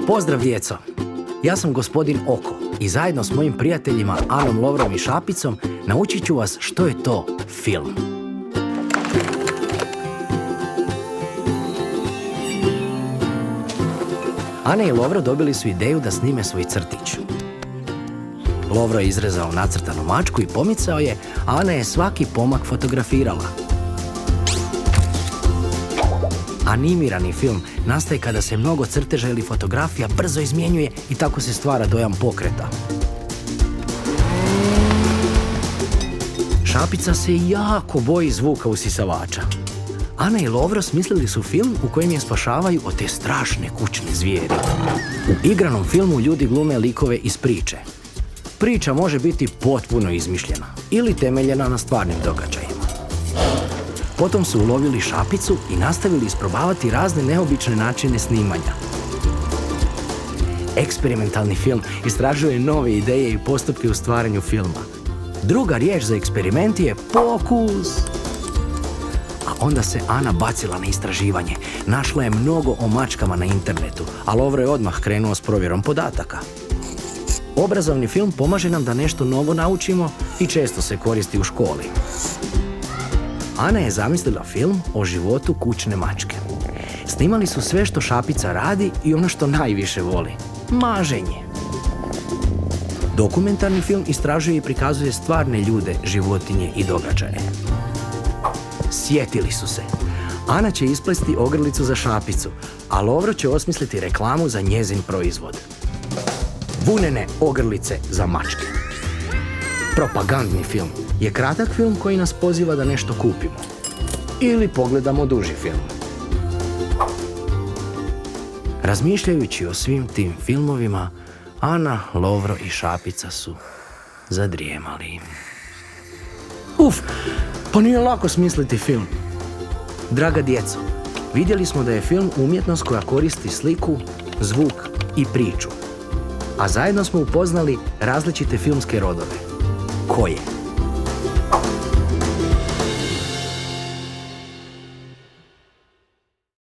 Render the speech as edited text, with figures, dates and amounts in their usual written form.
Pozdrav djeco! Ja sam gospodin Oko i zajedno s mojim prijateljima Anom, Lovrom i Šapicom naučit ću vas što je to film. Ana i Lovro dobili su ideju da snime svoj crtić. Lovro je izrezao nacrtanu mačku i pomicao je, a Ana je svaki pomak fotografirala. Animirani film nastaje kada se mnogo crteža ili fotografija brzo izmjenjuje i tako se stvara dojam pokreta. Šapica se jako boji zvuka usisavača. Ana i Lovro smislili su film u kojem je spašavaju od te strašne kućne zvijeri. U igranom filmu ljudi glume likove iz priče. Priča može biti potpuno izmišljena ili temeljena na stvarnim događajima. Potom su ulovili Šapicu i nastavili isprobavati razne neobične načine snimanja. Eksperimentalni film istražuje nove ideje i postupke u stvaranju filma. Druga riječ za eksperiment je pokus. A onda se Ana bacila na istraživanje. Našla je mnogo o mačkama na internetu, a Lovro je odmah krenuo s provjerom podataka. Obrazovni film pomaže nam da nešto novo naučimo i često se koristi u školi. Ana je zamislila film o životu kućne mačke. Snimali su sve što Šapica radi i ono što najviše voli – maženje. Dokumentarni film istražuje i prikazuje stvarne ljude, životinje i događaje. Sjetili su se. Ana će isplesti ogrlicu za Šapicu, a Lovro će osmisliti reklamu za njezin proizvod. Vunene ogrlice za mačke. Propagandni film je kratak film koji nas poziva da nešto kupimo. Ili pogledamo duži film. Razmišljajući o svim tim filmovima, Ana, Lovro i Šapica su zadrijemali. Pa nije lako smisliti film. Draga djeco, vidjeli smo da je film umjetnost koja koristi sliku, zvuk i priču. A zajedno smo upoznali različite filmske rodove. Koje?